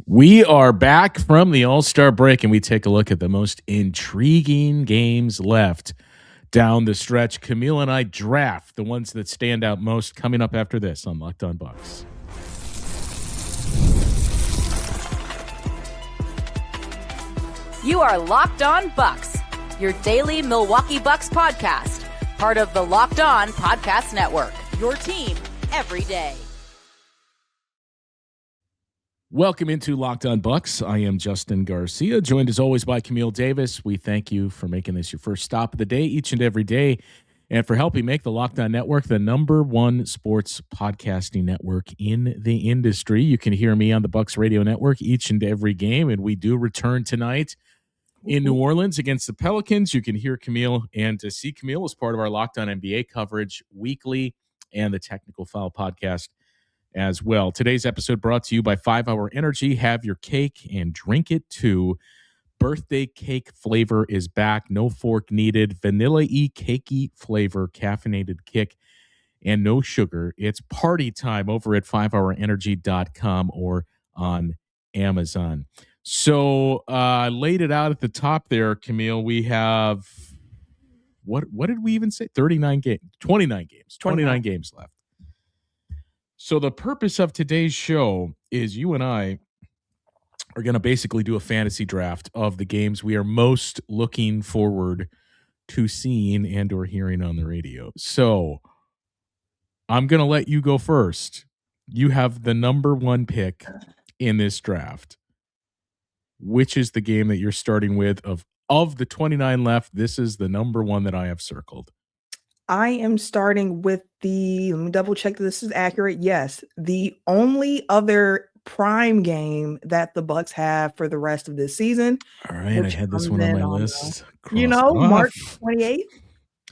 We are back from the All-Star break, and we take a look at the most intriguing games left down the stretch. Camille and I draft the ones that stand out most coming up after this on Locked On Bucks. You are Locked On Bucks, your daily Milwaukee Bucks podcast, part of the Locked On Podcast Network, your team every day. Welcome into Locked On Bucks. I am Justin Garcia, joined as always by Camille Davis. We thank you for making this your first stop of the day each and every day, and for helping make the Locked On Network the #1 sports podcasting network in the industry. You can hear me on the Bucks Radio Network each and every game, and we do return tonight in New Orleans against the Pelicans. You can hear Camille and to see Camille as part of our Locked On NBA coverage weekly and the Technical Foul podcast as well. Today's episode brought to you by 5 Hour Energy. Have your cake and drink it too. Birthday cake flavor is back. No fork needed. Vanilla-y cakey flavor, caffeinated kick, and no sugar. It's party time over at 5hourenergy.com or on Amazon. So laid it out at the top there, Camille. We have, what did we even say? 29 games, 29 games, 29 games left. So the purpose of today's show is you and I are going to basically do a fantasy draft of the games we are most looking forward to seeing and or hearing on the radio. So I'm going to let you go first. You have the #1 pick in this draft. Which is the game that you're starting with of the 29 left? This is the #1 that I have circled. I am starting with let me double check that this is accurate. Yes, the only other prime game that the Bucks have for the rest of this season. All right, I had this one on my list. March 28th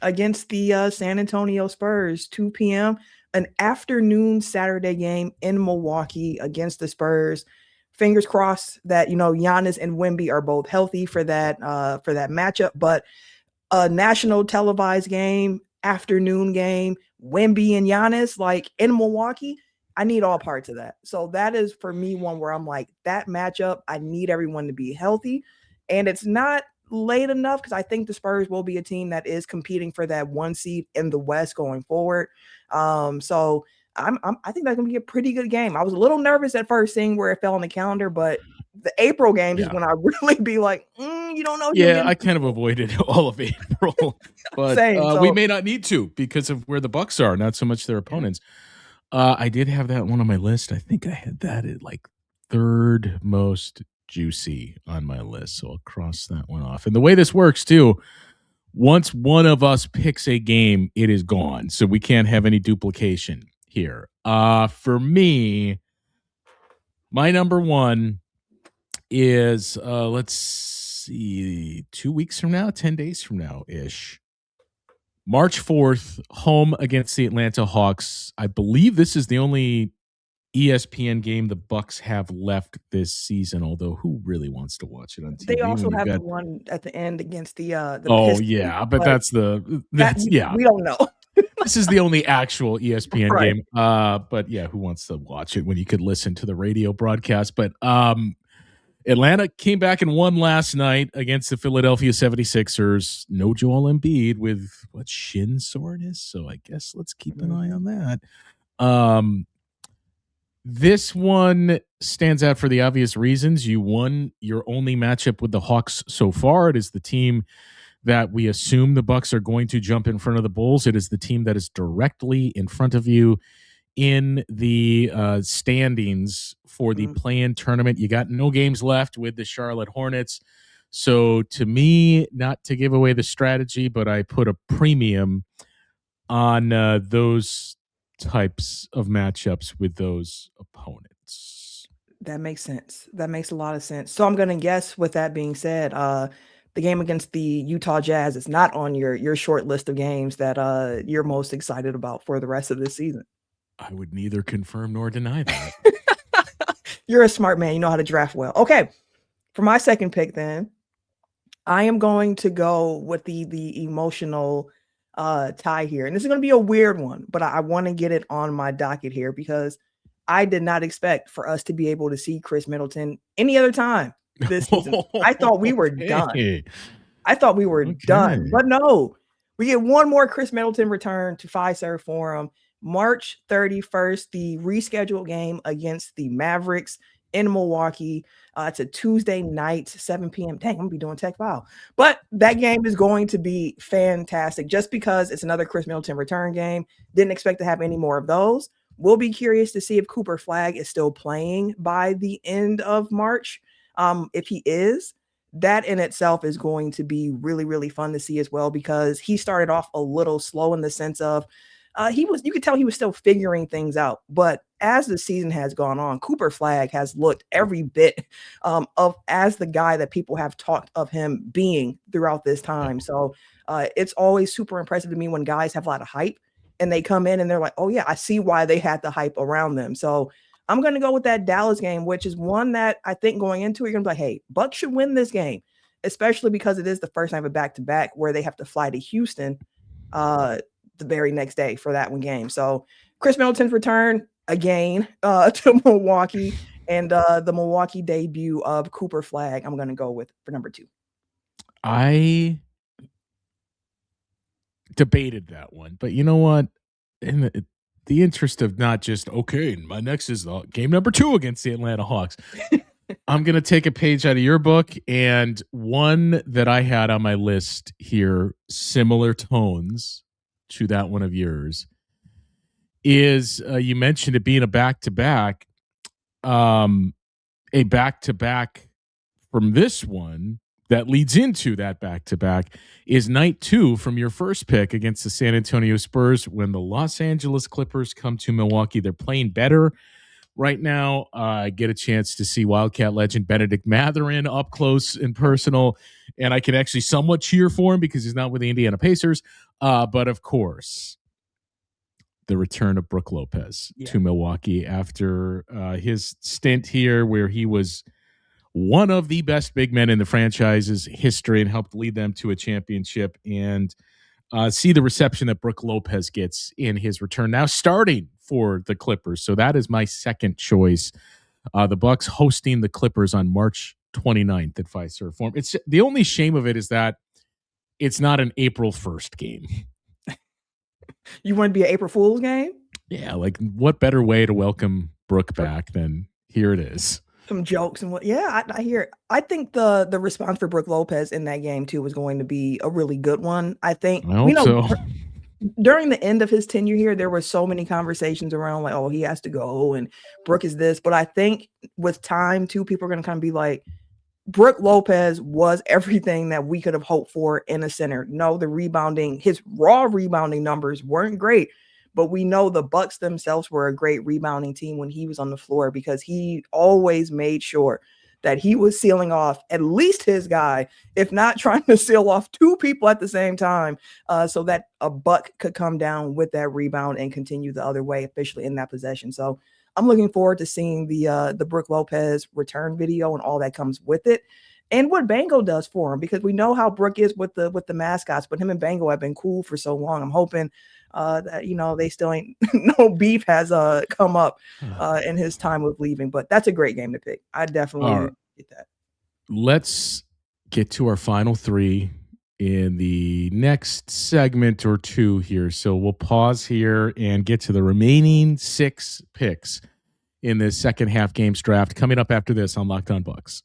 against the San Antonio Spurs, 2 p.m., an afternoon Saturday game in Milwaukee against the Spurs. Fingers crossed that, Giannis and Wemby are both healthy for that matchup, but a national televised game, afternoon game, Wemby and Giannis, like in Milwaukee, I need all parts of that. So that is for me one where I'm like, that matchup, I need everyone to be healthy. And it's not late enough because I think the Spurs will be a team that is competing for that 1 seed in the West going forward. So I think that's gonna be a pretty good game. I was a little nervous at first seeing where it fell on the calendar, but the April games is when I really be like, you don't know. Yeah, I kind of avoided all of April, but we may not need to because of where the Bucks are, not so much their opponents. I did have that one on my list. I think I had that at like 3rd most juicy on my list, so I'll cross that one off. And the way this works too, once one of us picks a game, it is gone, so we can't have any duplication here. For me, my #1 is let's see, 2 weeks from now, 10 days from now ish, March 4th, home against the Atlanta Hawks. I believe this is the only ESPN game the Bucks have left this season, although who really wants to watch it on TV? They also have the one at the end against the oh Pistons, yeah, but that's yeah, we don't know. This is the only actual ESPN game. But yeah, who wants to watch it when you could listen to the radio broadcast? But Atlanta came back and won last night against the Philadelphia 76ers. No Joel Embiid with shin soreness. So I guess let's keep an eye on that. This one stands out for the obvious reasons. You won your only matchup with the Hawks so far. It is the team that we assume the Bucks are going to jump in front of the Bulls. It is the team that is directly in front of you in the standings for the play-in tournament. You got no games left with the Charlotte Hornets. So to me, not to give away the strategy, but I put a premium on those types of matchups with those opponents. That makes sense. That makes a lot of sense. So I'm going to guess, with that being said, the game against the Utah Jazz is not on your short list of games that you're most excited about for the rest of this season. I would neither confirm nor deny that. You're a smart man. You know how to draft well. Okay. For my second pick, then, I am going to go with the emotional tie here. And this is going to be a weird one, but I want to get it on my docket here because I did not expect for us to be able to see Khris Middleton any other time this season. I thought we were done. I thought we were done, but no. We get one more Khris Middleton return to Fiserv Forum, March 31st, the rescheduled game against the Mavericks in Milwaukee. It's a Tuesday night, 7 p.m. Dang, I'm going to be doing Tech File. But that game is going to be fantastic just because it's another Khris Middleton return game. Didn't expect to have any more of those. We'll be curious to see if Cooper Flagg is still playing by the end of March. If he is, that in itself is going to be really, really fun to see as well, because he started off a little slow in the sense of you could tell he was still figuring things out. But as the season has gone on, Cooper Flagg has looked every bit of as the guy that people have talked of him being throughout this time. So it's always super impressive to me when guys have a lot of hype and they come in and they're like, oh yeah, I see why they had the hype around them. So I'm going to go with that Dallas game, which is one that I think going into it, you're going to be like, hey, Bucks should win this game, especially because it is the first time of a back-to-back where they have to fly to Houston the very next day for that one game. So Khris Middleton's return again to Milwaukee, and the Milwaukee debut of Cooper Flagg, I'm going to go with for number 2. I debated that one, but you know what? In the interest of not just, okay, my next is game number 2 against the Atlanta Hawks. I'm going to take a page out of your book, and one that I had on my list here, similar tones to that one of yours, is you mentioned it being a back-to-back. A back-to-back from this one that leads into that back-to-back is night 2 from your first pick against the San Antonio Spurs when the Los Angeles Clippers come to Milwaukee. They're playing better right now. I get a chance to see Wildcat legend Benedict Mathurin up close and personal, and I can actually somewhat cheer for him because he's not with the Indiana Pacers. But of course, the return of Brook Lopez to Milwaukee after his stint here where he was one of the best big men in the franchise's history and helped lead them to a championship, and see the reception that Brook Lopez gets in his return now starting for the Clippers. So that is my second choice. The Bucks hosting the Clippers on March 29th at Fiserv Forum. It's the only shame of it is that it's not an April 1st game. You want to be an April Fool's game? Yeah, like what better way to welcome Brook back than here it is. Some jokes and what? Yeah, I hear. I think the response for Brook Lopez in that game too was going to be a really good one. I think during the end of his tenure here, there were so many conversations around like, oh, he has to go and Brook is this. But I think with time too, people are going to kind of be like, Brook Lopez was everything that we could have hoped for in a center. No, the rebounding, his raw rebounding numbers weren't great. But we know the Bucks themselves were a great rebounding team when he was on the floor because he always made sure that he was sealing off at least his guy, if not trying to seal off 2 people at the same time, so that a Buck could come down with that rebound and continue the other way officially in that possession. So I'm looking forward to seeing the Brook Lopez return video and all that comes with it. And what Bango does for him, because we know how Brook is with the mascots, but him and Bango have been cool for so long. I'm hoping that they still ain't no beef has come up in his time of leaving. But that's a great game to pick. I definitely get that. Let's get to our final 3 in the next segment or 2 here. So we'll pause here and get to the remaining 6 picks in this second half games draft coming up after this on Locked On Bucks.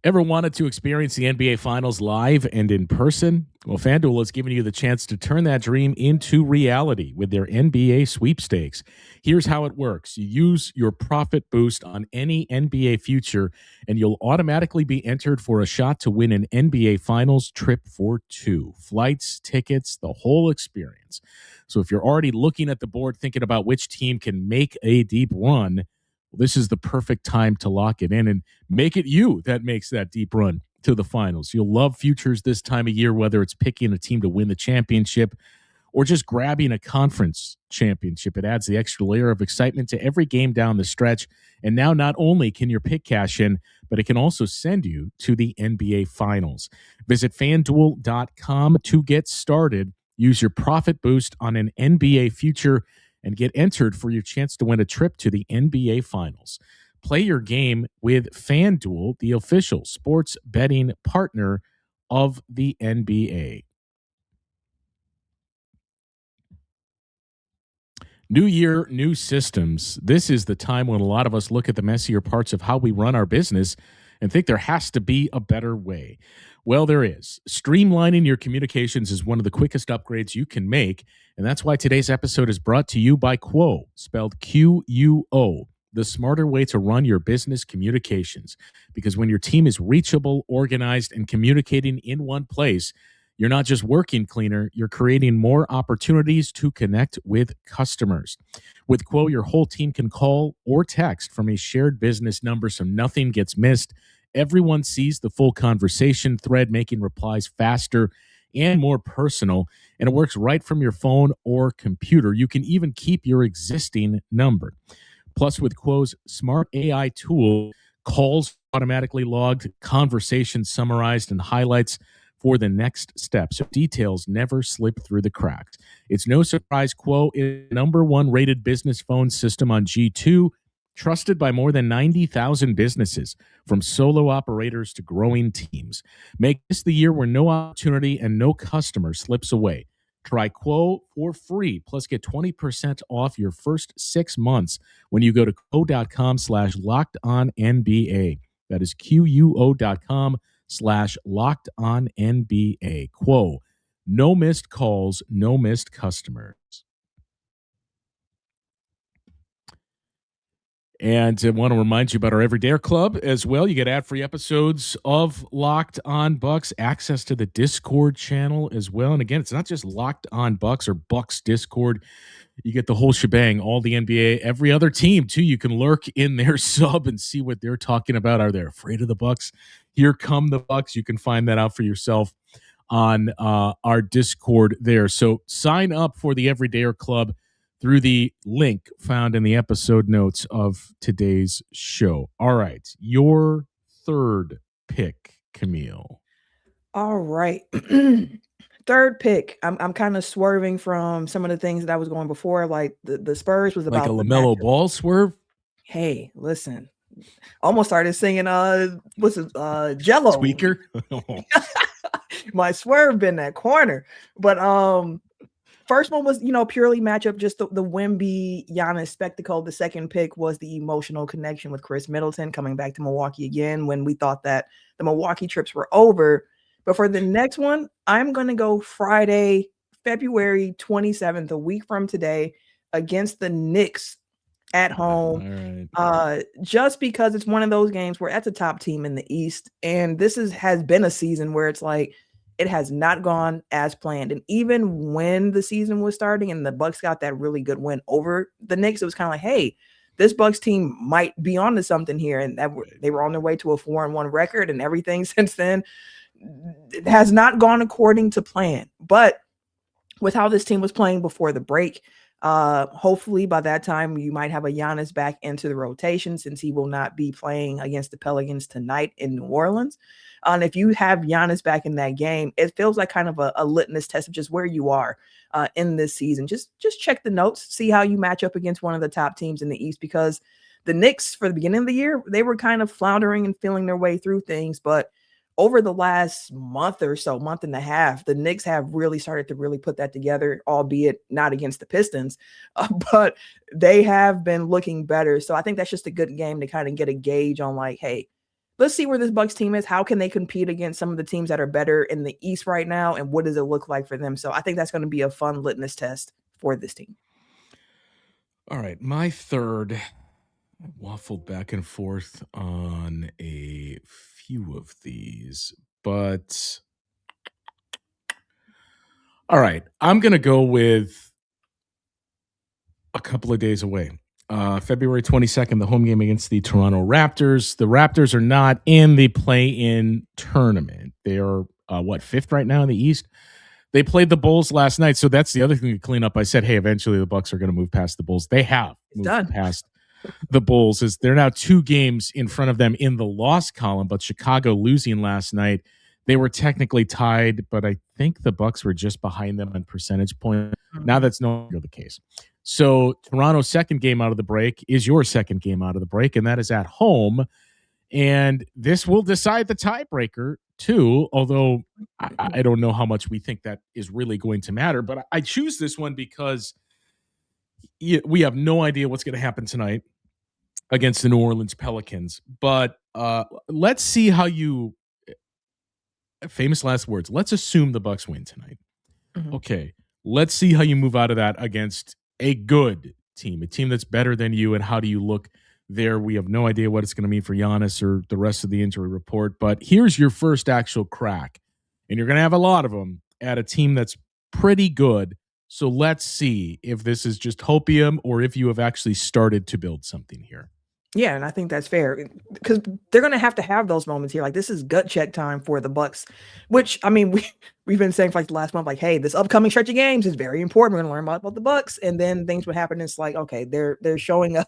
Ever wanted to experience the NBA Finals live and in person? Well, FanDuel has given you the chance to turn that dream into reality with their NBA sweepstakes. Here's how it works. You use your profit boost on any NBA future, and you'll automatically be entered for a shot to win an NBA Finals trip for 2. Flights, tickets, the whole experience. So if you're already looking at the board thinking about which team can make a deep run, well, this is the perfect time to lock it in and make it you that makes that deep run to the finals. You'll love futures this time of year, whether it's picking a team to win the championship or just grabbing a conference championship. It adds the extra layer of excitement to every game down the stretch. And now not only can your pick cash in, but it can also send you to the NBA Finals. Visit FanDuel.com to get started Use your profit boost on an NBA future and get entered for your chance to win a trip to the NBA Finals. Play your game with FanDuel, the official sports betting partner of the NBA. New year, new systems. This is the time when a lot of us look at the messier parts of how we run our business and think there has to be a better way. Well, there is. Streamlining your communications is one of the quickest upgrades you can make, and that's why today's episode is brought to you by Quo, spelled Q-U-O, the smarter way to run your business communications. Because when your team is reachable, organized, and communicating in one place, you're not just working cleaner, you're creating more opportunities to connect with customers. With Quo, your whole team can call or text from a shared business number so nothing gets missed. Everyone sees the full conversation thread, making replies faster and more personal, and it works right from your phone or computer. You can even keep your existing number. Plus, with Quo's smart AI tool, calls automatically logged, conversations summarized, and highlights for the next step, so details never slip through the cracks. It's no surprise Quo is the #1 rated business phone system on G2, trusted by more than 90,000 businesses, from solo operators to growing teams. Make this the year where no opportunity and no customer slips away. Try Quo for free, plus get 20% off your first 6 months when you go to quo.com/lockedonnba. That is QUO.com/lockedonnba. Quo, no missed calls, no missed customers. And I want to remind you about our Everydayer Club as well. You get ad-free episodes of Locked On Bucks, access to the Discord channel as well. And again, it's not just Locked On Bucks or Bucks Discord. You get the whole shebang, all the NBA, every other team too. You can lurk in their sub and see what they're talking about. Are they afraid of the Bucks? Here come the Bucks. You can find that out for yourself on our Discord there. So sign up for the Everydayer Club through the link found in the episode notes of today's show. All right, your third pick, Camille. All right. Third pick. I'm kind of swerving from some of the things that I was going before. Like the Spurs was about like a LaMelo Ball swerve. Hey, listen. Almost started singing what's it, Jello. Squeaker. My swerve in that corner. But first one was, purely matchup, just the Wemby Giannis spectacle. The second pick was the emotional connection with Khris Middleton coming back to Milwaukee again when we thought that the Milwaukee trips were over. But for the next one, I'm going to go Friday, February 27th, a week from today, against the Knicks at home. All right. Just because it's one of those games where that's a top team in the East. And this has been a season where it's like, it has not gone as planned. And even when the season was starting and the Bucks got that really good win over the Knicks, it was kind of like, hey, this Bucks team might be on to something here. And that they were on their way to a 4-1 record, and everything since then it has not gone according to plan. But with how this team was playing before the break, hopefully by that time you might have a Giannis back into the rotation, since he will not be playing against the Pelicans tonight in New Orleans. And if you have Giannis back in that game, it feels like kind of a litmus test of just where you are in this season. Just check the notes, see how you match up against one of the top teams in the East, because the Knicks, for the beginning of the year, they were kind of floundering and feeling their way through things. But over the last month or so, month and a half, the Knicks have really started to really put that together, albeit not against the Pistons, but they have been looking better. So I think that's just a good game to kind of get a gauge on, like, hey, let's see where this Bucks team is. How can they compete against some of the teams that are better in the East right now? And what does it look like for them? So I think that's going to be a fun litmus test for this team. All right. My third, I waffled back and forth on a few of these, but all right. I'm going to go with a couple of days away. February 22nd, the home game against the Toronto Raptors. The Raptors are not in the play-in tournament. They are, fifth right now in the East? They played the Bulls last night, so that's the other thing to clean up. I said, hey, eventually the Bucks are going to move past the Bulls. They have moved past the Bulls. They're now 2 games in front of them in the loss column, but Chicago losing last night, They were technically tied, but I think the Bucks were just behind them on percentage point. Now that's no longer the case. So Toronto's second game out of the break is your second game out of the break, and that is at home. And this will decide the tiebreaker too, although I don't know how much we think that is really going to matter. But I choose this one because we have no idea what's going to happen tonight against the New Orleans Pelicans. But let's see how you famous last words. Let's assume the Bucks win tonight. Okay. Let's see how you move out of that against a good team, a team that's better than you. And how do you look there? We have no idea what it's going to mean for Giannis or the rest of the injury report. But here's your first actual crack. And you're going to have a lot of them at a team that's pretty good. So let's see if this is just hopium or if you have actually started to build something here. Yeah, and I think that's fair because they're going to have those moments here. Like, this is gut check time for the Bucks, which, I mean, we've been saying for like the last month, like, hey, this upcoming stretch of games is very important. We're going to learn about the Bucks, and then things would happen. It's like, okay, they're showing us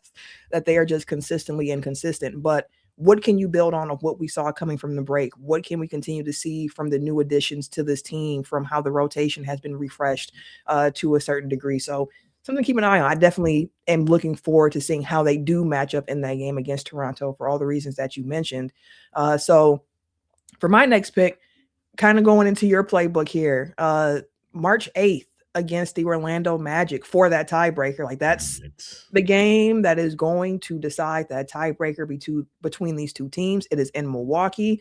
that they are just consistently inconsistent. But what can you build on of what we saw coming from the break? What can we continue to see from the new additions to this team, from how the rotation has been refreshed to a certain degree? So something to keep an eye on. I definitely am looking forward to seeing how they do match up in that game against Toronto for all the reasons that you mentioned. So for my next pick, kind of going into your playbook here, March 8th against the Orlando Magic for that tiebreaker. Like, that's the game that is going to decide that tiebreaker between these two teams. It is in Milwaukee,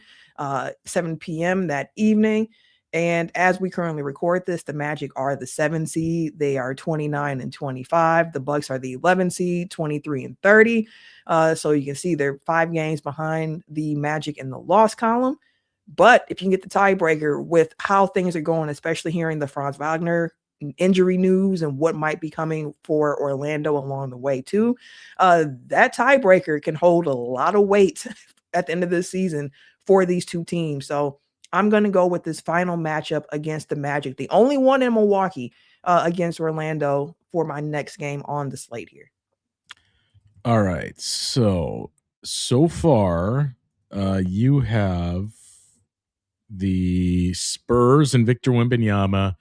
7 p.m. that evening. And as we currently record this, the Magic are the 7 seed. They are 29-25. The Bucks are the 11 seed, 23-30. So you can see they're 5 games behind the Magic in the loss column. But if you can get the tiebreaker with how things are going, especially hearing the Franz Wagner injury news and what might be coming for Orlando along the way too, that tiebreaker can hold a lot of weight at the end of this season for these two teams. So I'm going to go with this final matchup against the Magic, the only one in Milwaukee, against Orlando for my next game on the slate here. All right. So far, you have the Spurs and Victor Wembanyama,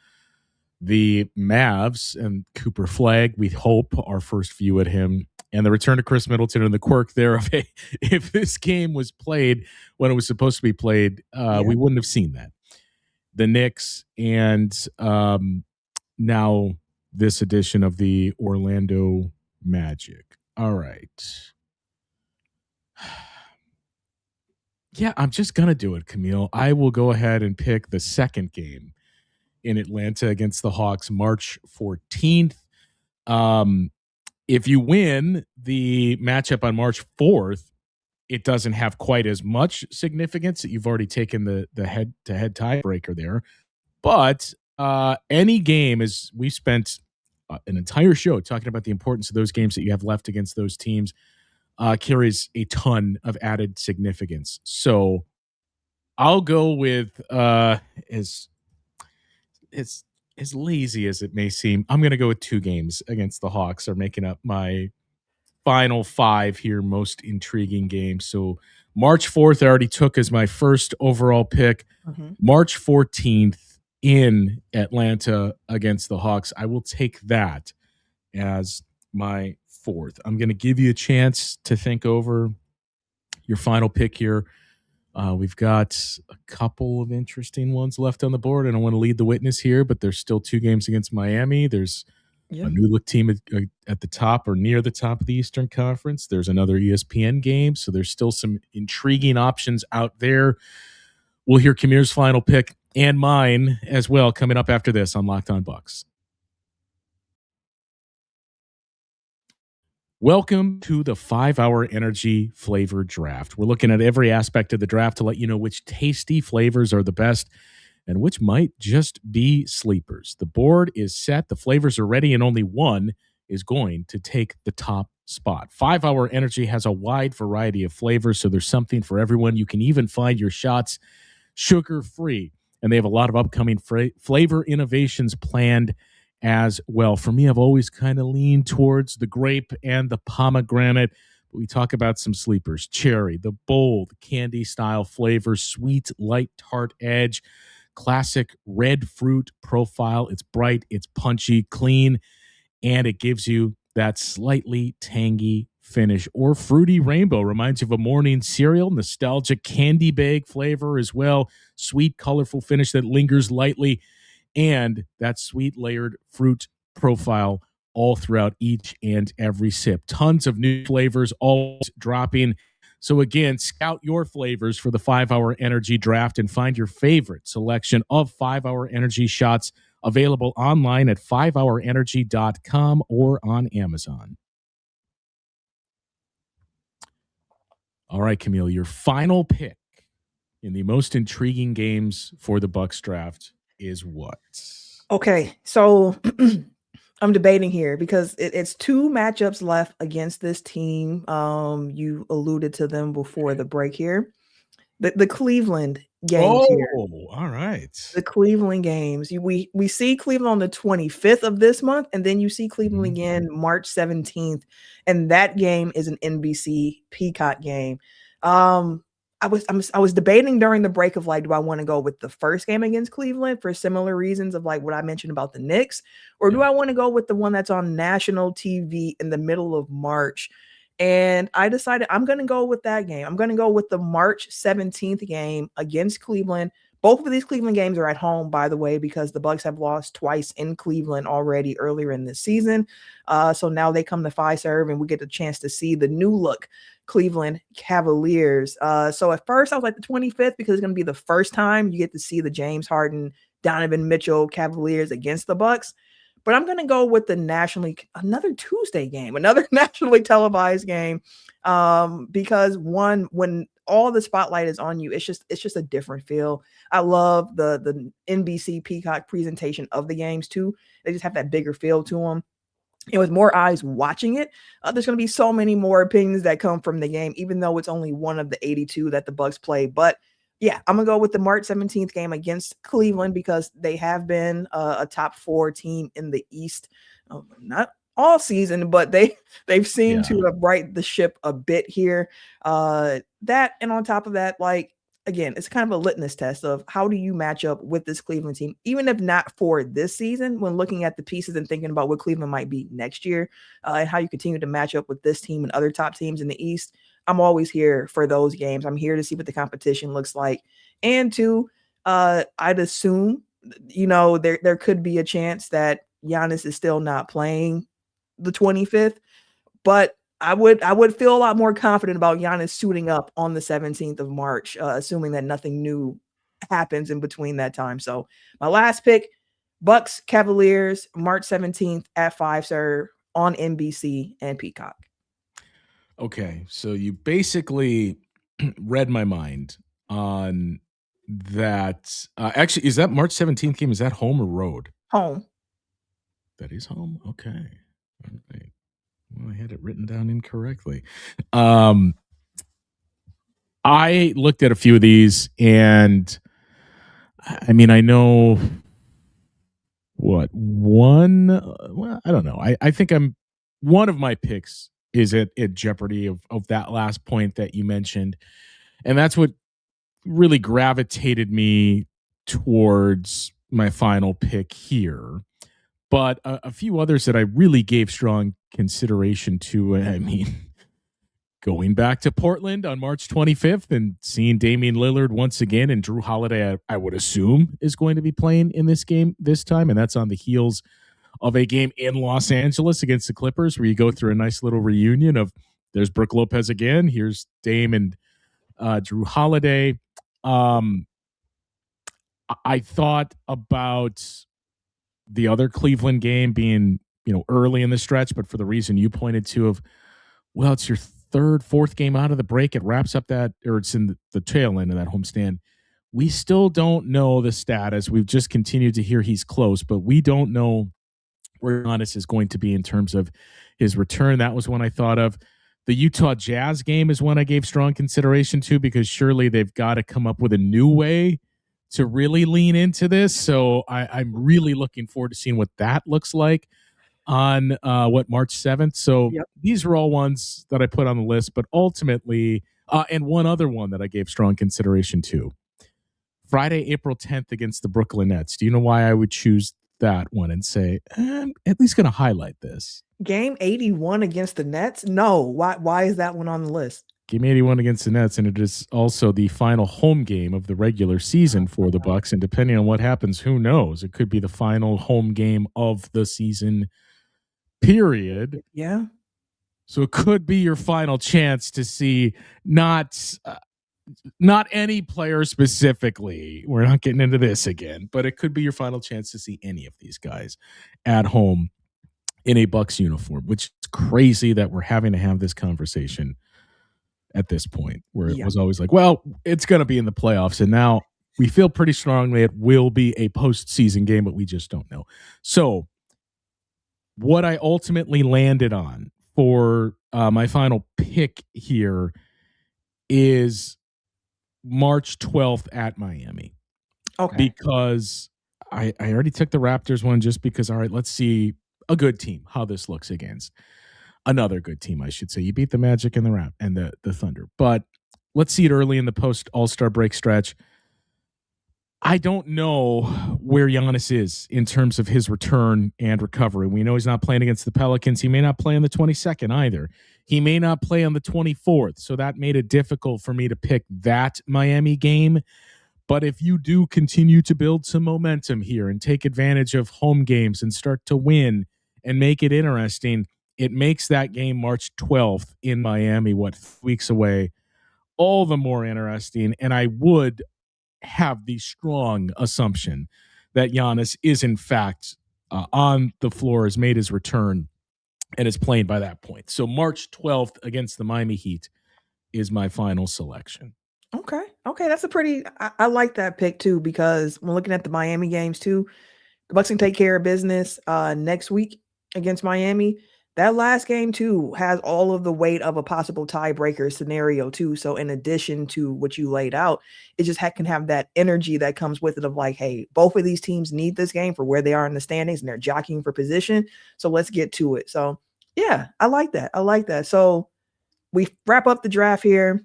the Mavs and Cooper Flagg. We hope our first view at him, and the return of Khris Middleton, and the quirk there of if this game was played when it was supposed to be played, we wouldn't have seen that. The Knicks and now this edition of the Orlando Magic. All right. Yeah, I'm just going to do it, Camille. I will go ahead and pick the second game in Atlanta against the Hawks, March 14th. If you win the matchup on March 4th, it doesn't have quite as much significance. You've already taken the head-to-head tiebreaker there. But any game, is we spent an entire show talking about the importance of those games that you have left against those teams, carries a ton of added significance. So I'll go with as lazy as it may seem, I'm going to go with 2 games against the Hawks are making up my final 5 here, most intriguing games. So March 4th, I already took as my first overall pick. March 14th in Atlanta against the Hawks. I will take that as my 4th. I'm going to give you a chance to think over your final pick here. We've got a couple of interesting ones left on the board, and I want to lead the witness here, but there's still 2 games against Miami. There's a new look team at the top or near the top of the Eastern Conference. There's another ESPN game, so there's still some intriguing options out there. We'll hear Kamir's final pick and mine as well coming up after this on Locked On Bucks. Welcome to the 5-hour energy flavor draft. We're looking at every aspect of the draft to let you know which tasty flavors are the best and which might just be sleepers. The board is set, the flavors are ready, and only one is going to take the top spot. 5-hour energy has a wide variety of flavors, so there's something for everyone. You can even find your shots sugar-free, and they have a lot of upcoming flavor innovations planned as well. For me, I've always kind of leaned towards the grape and the pomegranate, We talk about some sleepers: cherry, the bold candy style flavor, sweet, light, tart edge, classic red fruit profile. It's bright, it's punchy, clean, and it gives you that slightly tangy finish. Or fruity rainbow reminds you of a morning cereal, nostalgic candy bag flavor as well, sweet, colorful finish that lingers lightly, and that sweet layered fruit profile all throughout each and every sip. Tons of new flavors always dropping. So again, scout your flavors for the 5-Hour Energy Draft and find your favorite selection of 5-Hour Energy shots available online at 5hourenergy.com or on Amazon. All right, Camille, your final pick in the most intriguing games for the Bucks draft is what? Okay, so I'm debating here because it's two matchups left against this team. You alluded to them before the break here. The Cleveland games here. All right. The Cleveland games. We see Cleveland on the 25th of this month, and then you see Cleveland again March 17th, and that game is an NBC Peacock game. I was debating during the break of like, do I want to go with the first game against Cleveland for similar reasons of like what I mentioned about the Knicks, or do I want to go with the one that's on national TV in the middle of March? And I decided I'm going to go with that game. I'm going to go with the March 17th game against Cleveland. Both of these Cleveland games are at home, by the way, because the Bucks have lost twice in Cleveland already earlier in this season. So now they come to Fiserv and we get the chance to see the new look Cleveland Cavaliers. So at first I was like the 25th because it's going to be the first time you get to see the James Harden, Donovan Mitchell Cavaliers against the Bucks. But I'm going to go with the another Tuesday game, another nationally televised game, because when all the spotlight is on you, it's just a different feel. I love the NBC Peacock presentation of the games too. They just have that bigger feel to them. And with more eyes watching it, there's going to be so many more opinions that come from the game, even though it's only one of the 82 that the Bucks play. But yeah, I'm going to go with the March 17th game against Cleveland because they have been a top 4 team in the East. Not all season, but they've seemed to have righted the ship a bit here. That, and on top of that, like, again, it's kind of a litmus test of how do you match up with this Cleveland team, even if not for this season, when looking at the pieces and thinking about what Cleveland might be next year, and how you continue to match up with this team and other top teams in the East. I'm always here for those games. I'm here to see what the competition looks like. And two, I'd assume, there could be a chance that Giannis is still not playing the 25th, but I would feel a lot more confident about Giannis suiting up on the 17th of March, assuming that nothing new happens in between that time. So my last pick, Bucks Cavaliers, March 17th at Fiserv on NBC and Peacock. Okay, so you basically read my mind on that. Actually, is that March 17th game? Is that home or road? Home. That is home? Okay. All right. Well, I had it written down incorrectly. I looked at a few of these, and I mean, I know what one. Well, I don't know. I think one of my picks is at jeopardy of that last point that you mentioned, and that's what really gravitated me towards my final pick here. But a few others that I really gave strong consideration to, I mean, going back to Portland on March 25th and seeing Damian Lillard once again, and Drew Holiday, I would assume, is going to be playing in this game this time, and that's on the heels of a game in Los Angeles against the Clippers where you go through a nice little reunion of there's Brook Lopez again, here's Dame and Drew Holiday. I thought about the other Cleveland game being, early in the stretch, but for the reason you pointed to of, well, it's your fourth game out of the break. It wraps up it's in the tail end of that homestand. We still don't know the status. We've just continued to hear he's close, but we don't know where Giannis is going to be in terms of his return. That was one I thought of. The Utah Jazz game is one I gave strong consideration to because surely they've got to come up with a new way to really lean into this. So I'm really looking forward to seeing what that looks like. on March 7th. So Yep. these are all ones that I put on the list, but ultimately, and one other one that I gave strong consideration to, Friday, April 10th against the Brooklyn Nets. Do you know why I would choose that one and say, I'm at least going to highlight this? Game 81 against the Nets? No. Why is that one on the list? Game 81 against the Nets, and it is also the final home game of the regular season for the Bucks. And depending on what happens, who knows? It could be the final home game of the season, period. Yeah. So it could be your final chance to see not any player specifically. We're not getting into this again, but it could be your final chance to see any of these guys at home in a Bucks uniform, which is crazy that we're having to have this conversation at this point, where it was always like, well, it's going to be in the playoffs. And now we feel pretty strongly it will be a postseason game, but we just don't know. So what I ultimately landed on for my final pick here is March 12th at Miami. Okay. Because I already took the Raptors one just because, all right, let's see a good team, how this looks against another good team, I should say. You beat the Magic and the Thunder. But let's see it early in the post All-Star break stretch. I don't know where Giannis is in terms of his return and recovery. We know he's not playing against the Pelicans. He may not play on the 22nd either. He may not play on the 24th. So that made it difficult for me to pick that Miami game. But if you do continue to build some momentum here and take advantage of home games and start to win and make it interesting, it makes that game March 12th in Miami, 3 weeks away, all the more interesting. And I would have the strong assumption that Giannis is in fact on the floor, has made his return, and is playing by that point. So March 12th against the Miami Heat is my final selection. Okay. That's I like that pick too, because when looking at the Miami games too, the Bucks can take care of business next week against Miami. That last game too has all of the weight of a possible tiebreaker scenario too. So in addition to what you laid out, it just can have that energy that comes with it of like, hey, both of these teams need this game for where they are in the standings and they're jockeying for position. So let's get to it. So yeah, I like that. So we wrap up the draft here.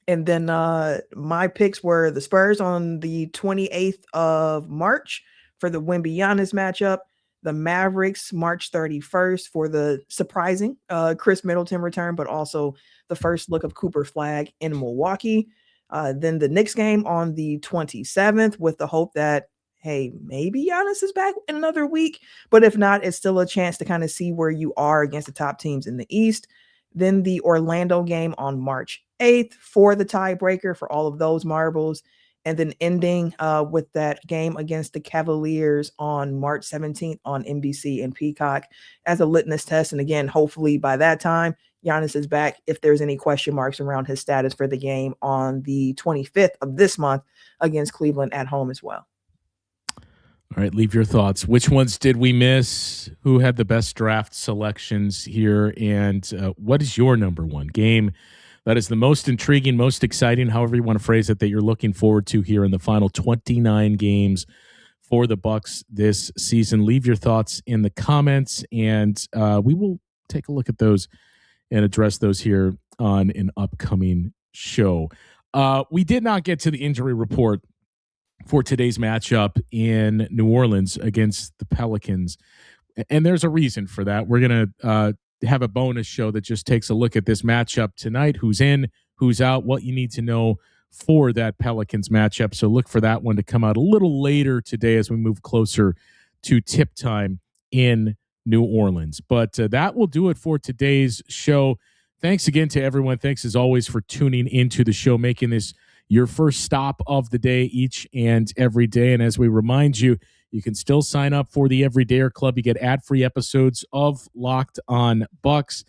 And then my picks were the Spurs on the 28th of March for the Wembanyama matchup. The Mavericks March 31st for the surprising Khris Middleton return, but also the first look of Cooper Flagg in Milwaukee. Then the Knicks game on the 27th with the hope that, hey, maybe Giannis is back in another week. But if not, it's still a chance to kind of see where you are against the top teams in the East. Then the Orlando game on March 8th for the tiebreaker for all of those marbles. And then ending with that game against the Cavaliers on March 17th on NBC and Peacock as a litmus test. And again, hopefully by that time, Giannis is back if there's any question marks around his status for the game on the 25th of this month against Cleveland at home as well. All right, leave your thoughts. Which ones did we miss? Who had the best draft selections here? And what is your number one game that is the most intriguing, most exciting, however you want to phrase it, that you're looking forward to here in the final 29 games for the Bucks this season? Leave your thoughts in the comments, and we will take a look at those and address those here on an upcoming show. We did not get to the injury report for today's matchup in New Orleans against the Pelicans, and there's a reason for that. We're going to have a bonus show that just takes a look at this matchup tonight, who's in, who's out, what you need to know for that Pelicans matchup. So look for that one to come out a little later today as we move closer to tip time in New Orleans. But that will do it for today's show. Thanks again to everyone. Thanks as always for tuning into the show, making this your first stop of the day each and every day. And as we remind you, you can still sign up for the Everydayer Club. You get ad-free episodes of Locked On Bucks,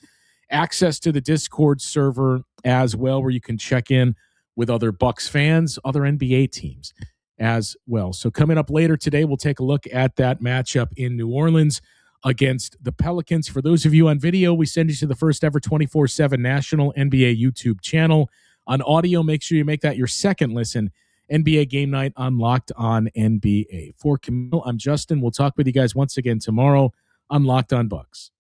access to the Discord server as well, where you can check in with other Bucks fans, other NBA teams as well. So coming up later today, we'll take a look at that matchup in New Orleans against the Pelicans. For those of you on video, we send you to the first ever 24/7 national NBA YouTube channel. On audio, make sure you make that your second listen. NBA Game Night on Locked On NBA. For Camille, I'm Justin. We'll talk with you guys once again tomorrow on Locked On Bucks.